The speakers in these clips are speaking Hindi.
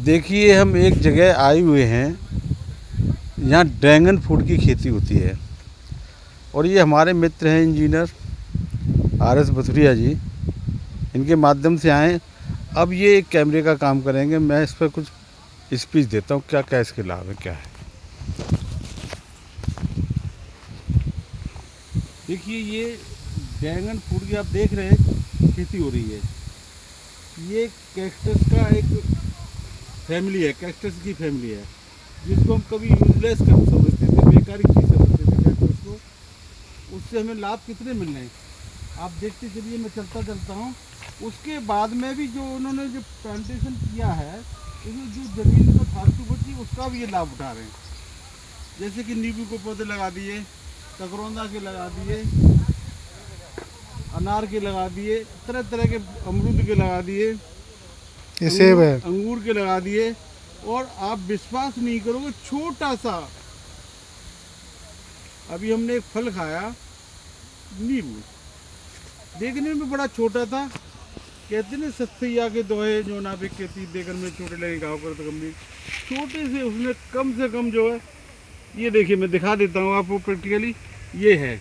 देखिए, हम एक जगह आए हुए हैं, यहाँ ड्रैगन फ्रूट की खेती होती है और ये हमारे मित्र हैं इंजीनियर आर.एस. बथुरिया जी, इनके माध्यम से आए। अब ये एक कैमरे का काम करेंगे, मैं इस पर कुछ स्पीच देता हूँ, क्या क्या इसके लाभ है क्या है। देखिए, ये ड्रैगन फ्रूट की आप देख रहे हैं खेती हो रही है। ये कैक्टस का एक फैमिली है, कैक्टस की फैमिली है, जिसको हम कभी यूजलेस कर समझते थे, बेकारी चीज़ समझते थे कैक्टस को। उससे हमें लाभ कितने मिल रहे हैं आप देखते चलिए, मैं चलता हूँ। उसके बाद में भी जो उन्होंने जो प्लांटेशन किया है, उसमें जो ज़मीन में फालतू बची उसका भी ये लाभ उठा रहे हैं। जैसे कि नींबू के पौधे लगा दिए, ककरौंदा के लगा दिए, अनार के लगा दिए, तरह तरह के अमरूद के लगा दिए, ये सेब है, अंगूर के लगा दिए। और आप विश्वास नहीं करोगे, छोटा सा अभी हमने एक फल खाया, नींबू, देखने में बड़ा छोटा था। कहते ना सत्सैया के दोहे जो ना भी कहती देखने में छोटे लगे गाँव कर तो गंभीर, छोटे से उसने कम से कम जो है, ये देखिए मैं दिखा देता हूँ आपको प्रैक्टिकली। ये है,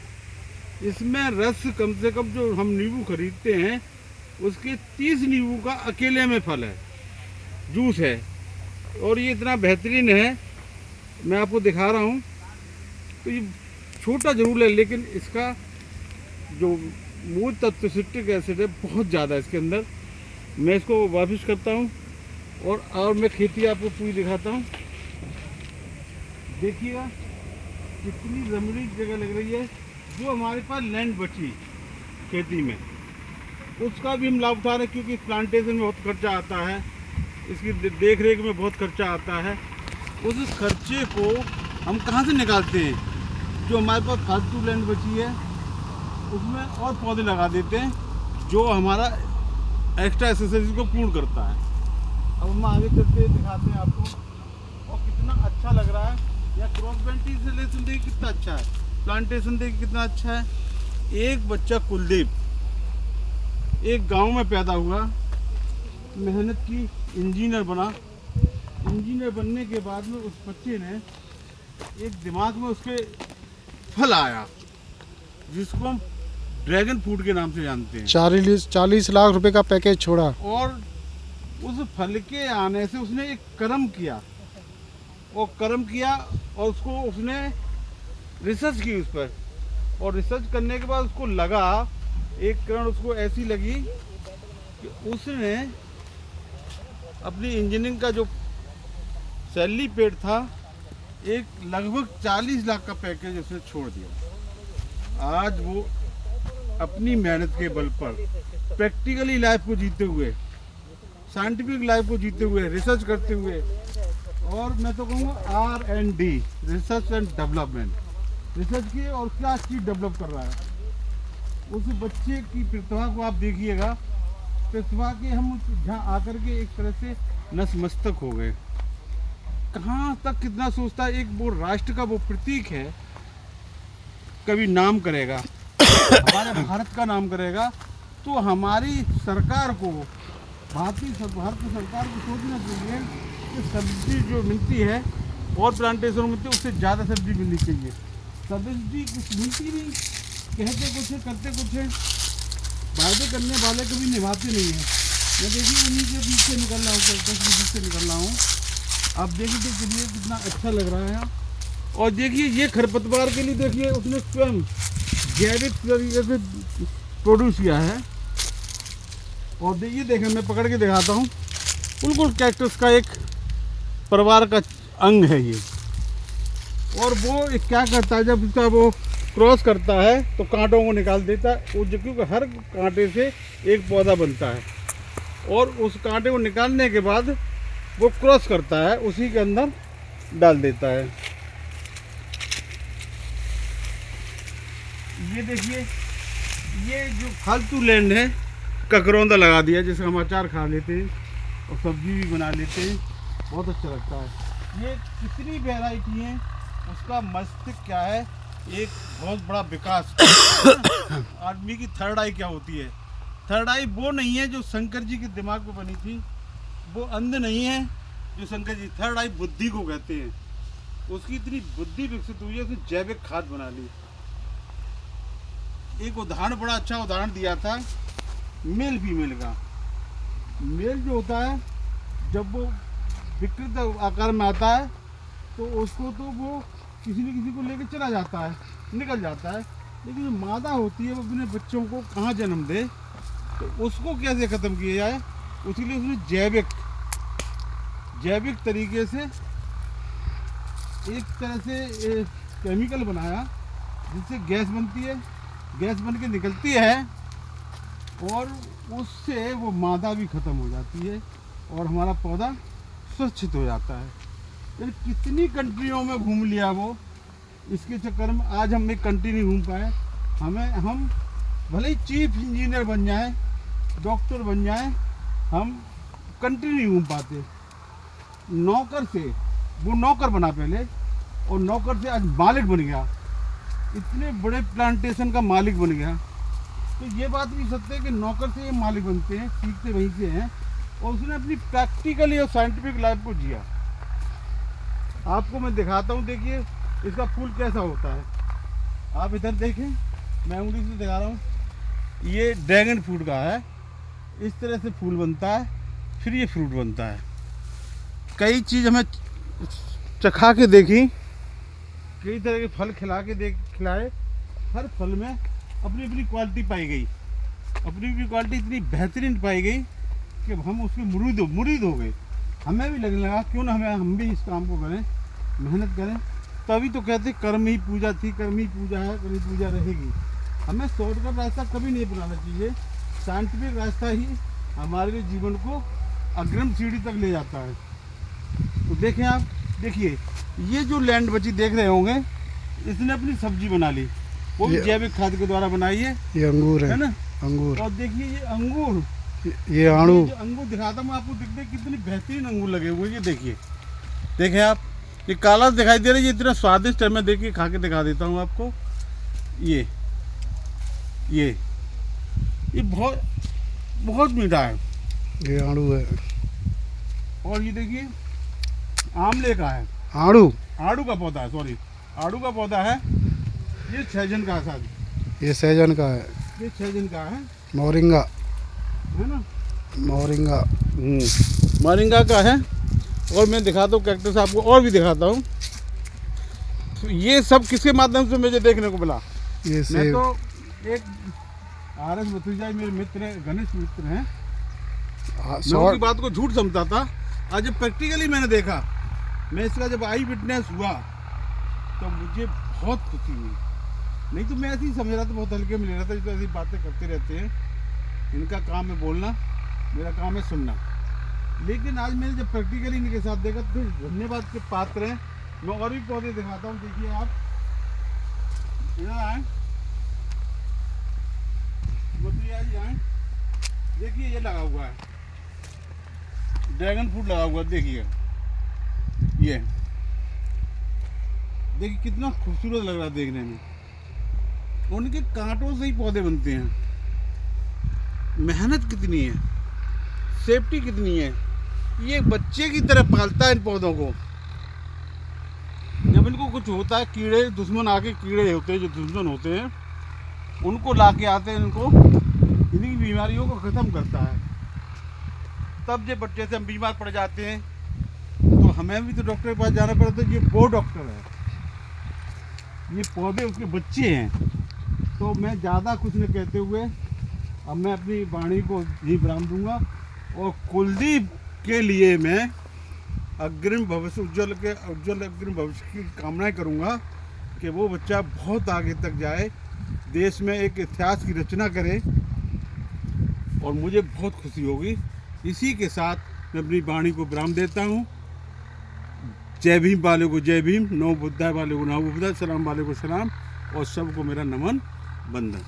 इसमें रस कम से कम जो हम नींबू खरीदते हैं उसके 30 नींबू का अकेले में फल है, जूस है। और ये इतना बेहतरीन है, मैं आपको दिखा रहा हूँ। तो ये छोटा जरूर है, लेकिन इसका जो मूल तत्व सिट्रिक एसिड है बहुत ज़्यादा है इसके अंदर। मैं इसको वापस करता हूँ और मैं खेती आपको पूरी दिखाता हूँ। देखिएगा कितनी ज़मीनी जगह लग रही है। जो हमारे पास लैंड बची खेती में, उसका भी हम लाभ उठा रहे हैं, क्योंकि प्लांटेशन में बहुत खर्चा आता है, इसकी देख रेख में बहुत खर्चा आता है। उस खर्चे को हम कहाँ से निकालते हैं? जो हमारे पास फालतू लैंड बची है उसमें और पौधे लगा देते हैं, जो हमारा एक्स्ट्रा एक्सरसाइज को पूर्ण करता है। अब हम आगे चलते दिखाते हैं आपको, और कितना अच्छा लग रहा है। या क्रॉस वेंटिलेशन देखिए कितना अच्छा है, प्लांटेशन देखिए कितना अच्छा है। एक बच्चा कुलदीप एक गांव में पैदा हुआ, मेहनत की, इंजीनियर बना। इंजीनियर बनने के बाद में उस बच्चे ने एक दिमाग में उसके फल आया, जिसको हम ड्रैगन फ्रूट के नाम से जानते हैं। 40 लाख रुपए का पैकेज छोड़ा। और उस फल के आने से उसने एक कर्म किया, और उसको उसने रिसर्च की उस पर। और रिसर्च करने के बाद उसको लगा, एक किरण उसको ऐसी लगी कि उसने अपनी इंजीनियरिंग का जो सैलरी पेड था, एक लगभग 40 लाख का पैकेज उसने छोड़ दिया। आज वो अपनी मेहनत के बल पर प्रैक्टिकली लाइफ को जीते हुए, साइंटिफिक लाइफ को जीते हुए, रिसर्च करते हुए, और मैं तो कहूँगा R&D, research and development, research की और क्या चीज़ डेवलप कर रहा है। उस बच्चे की प्रतिभा को आप देखिएगा, प्रतिभा के हम जहाँ आकर के एक तरह से नतमस्तक हो गए। कहाँ तक कितना सोचता है, एक वो राष्ट्र का वो प्रतीक है, कभी नाम करेगा, हमारे भारत का नाम करेगा। तो हमारी सरकार को, भारत सरकार को सोचना चाहिए कि सब्जी जो मिलती है और प्लांटेशन मिलती है, उससे ज़्यादा सब्जी मिलनी चाहिए। सब्जी कुछ मिलती नहीं, कहते कुछ है, करते कुछ है, वायदे करने वाले कभी निभाते नहीं है। मैं देखिए उन्हीं के पीछे निकल रहा हूँ, 10 से निकल रहा हूँ। आप देखिए चलिए कितना अच्छा लग रहा है। और देखिए ये खरपतवार के लिए देखिए उसने स्वयं जैविक तरीके से प्रोड्यूस किया है। और देखिए, देखें मैं पकड़ के दिखाता हूँ, बिल्कुल कैक्टस का एक परिवार का अंग है ये। और वो क्या करता है, जब इसका वो क्रॉस करता है तो कांटों को निकाल देता है, वो क्योंकि हर कांटे से एक पौधा बनता है, और उस कांटे को निकालने के बाद वो क्रॉस करता है, उसी के अंदर डाल देता है। ये देखिए, ये जो फालतू लैंड है, ककरौंदा लगा दिया, जैसे हम अचार खा लेते हैं और सब्जी भी बना लेते हैं, बहुत अच्छा लगता है। ये कितनी वैरायटी है, उसका मस्तिष्क क्या है, एक बहुत बड़ा विकास। आदमी की थर्ड आई क्या होती है? थर्ड आई वो नहीं है जो शंकर जी के दिमाग में बनी थी, वो अंध नहीं है, जो शंकर जी थर्ड आई बुद्धि को कहते हैं, उसकी इतनी बुद्धि विकसित हुई है, उसने जैविक खाद बना ली। एक उदाहरण, बड़ा अच्छा उदाहरण दिया था मेल फीमेल का। मेल जो होता है जब वो विकृत आकार में आता है तो उसको तो वो किसी न किसी को लेकर चला जाता है, निकल जाता है। लेकिन जो मादा होती है वो अपने बच्चों को कहाँ जन्म दे, तो उसको कैसे ख़त्म किया जाए, उसके लिए उसने जैविक तरीके से एक तरह से केमिकल बनाया जिससे गैस बनती है, गैस बन के निकलती है और उससे वो मादा भी ख़त्म हो जाती है और हमारा पौधा सुरक्षित हो जाता है। यानी कितनी कंट्रियों में घूम लिया वो, इसके चक्कर में आज हम एक कंट्री नहीं घूम पाए। हम भले ही चीफ इंजीनियर बन जाएं, डॉक्टर बन जाएं, हम कंट्री नहीं घूम पाते। नौकर से वो नौकर बना पहले और नौकर से आज मालिक बन गया, इतने बड़े प्लांटेशन का मालिक बन गया। तो ये बात भी सत्य है कि नौकर से ये मालिक बनते हैं, सीखते वहीं से हैं और उसने अपनी प्रैक्टिकली और साइंटिफिक लाइफ को जिया। आपको मैं दिखाता हूँ, देखिए इसका फूल कैसा होता है। आप इधर देखें, मैं उंगली से दिखा रहा हूँ, ये ड्रैगन फ्रूट का है। इस तरह से फूल बनता है, फिर ये फ्रूट बनता है। कई चीज़ हमें चखा के देखी, कई तरह के फल खिलाए, हर फल में अपनी अपनी क्वालिटी पाई गई, अपनी अपनी क्वालिटी इतनी बेहतरीन पाई गई कि हम उसके मुरीद हो गए। हमें भी लगने लगा क्यों ना हम भी इस काम को करें, मेहनत करें। तभी तो कहते कर्म ही पूजा थी, कर्म ही पूजा है, कर्म ही पूजा रहेगी। हमें शॉर्टकट रास्ता कभी नहीं अपनाना चाहिए। साइंटिफिक रास्ता ही हमारे जीवन को अग्रिम सीढ़ी तक ले जाता है। तो देखें आप, देखिए ये जो लैंड बची देख रहे होंगे, इसने अपनी सब्जी बना ली, वो भी जैविक खाद के द्वारा बनाई है। ये अंगूर है ना, अंगूर। और देखिए ये अंगूर, ये आड़ू, अंगूर दिखाता हूँ आपको, देखते कितनी बेहतरीन अंगूर लगे हुए। ये देखिए, देखें आप, ये काला दिखाई दे रहा है, ये इतना स्वादिष्ट है। मैं देखिए खा के दिखा देता हूँ आपको। ये बहुत बहुत मीठा है। ये आड़ू है। और ये देखिए आमले का है, आड़ू का पौधा है, सॉरी आड़ू का पौधा है। ये सहजन का है, ये सहजन का है, ये सहजन का है, मोरिंगा है ना, मोरिंगा। मोरिंगा का है। और मैं दिखाता हूँ कैक्टस आपको, और भी दिखाता हूँ। तो ये सब किसके माध्यम से मुझे देखने को मिला? ये मैं तो एक RS भतीजा मेरे मित्र हैं, घनिष्ठ मित्र हैं। मैं उनकी बात को झूठ समझता था। आज जब प्रैक्टिकली मैंने देखा, मैं इसका जब आई विटनेस हुआ तो मुझे बहुत खुशी हुई। नहीं तो मैं ऐसे ही समझ रहा था, बहुत हल्के में ले रहा था, जो ऐसी बातें करते रहते हैं। इनका काम है बोलना, मेरा काम है सुनना। लेकिन आज मैंने जब प्रैक्टिकली इनके साथ देखा तो धन्यवाद के पात्र हैं। मैं और भी पौधे दिखाता हूँ, देखिए आप इधर आए, आए, देखिए ये लगा हुआ है, ड्रैगन फ्रूट लगा हुआ है। देखिए ये देखिए कितना खूबसूरत लग रहा है देखने में। उनके कांटों से ही पौधे बनते हैं। मेहनत कितनी है, सेफ्टी कितनी है। ये बच्चे की तरह पालता है इन पौधों को। जब इनको कुछ होता है, कीड़े दुश्मन आके, कीड़े होते हैं जो दुश्मन होते हैं, उनको लाके आते हैं, इनको इन्हीं बीमारियों को ख़त्म करता है। तब जब बच्चे से हम बीमार पड़ जाते हैं तो हमें भी तो डॉक्टर के पास जाना पड़ता है। ये वो डॉक्टर है, ये पौधे उसके बच्चे हैं। तो मैं ज़्यादा कुछ न कहते हुए अब मैं अपनी वाणी को ही विराम दूंगा और कुलदीप के लिए मैं अग्रिम भविष्य, उज्जवल अग्रिम भविष्य की कामनाएं करूंगा कि वो बच्चा बहुत आगे तक जाए, देश में एक इतिहास की रचना करे और मुझे बहुत खुशी होगी। इसी के साथ मैं अपनी वाणी को विराम देता हूँ। जय भीम वाले को जय भीम, नमो बुद्धाय वाले को नमो बुद्धाय, सलाम वाले को सलाम और सबको मेरा नमन बंदन।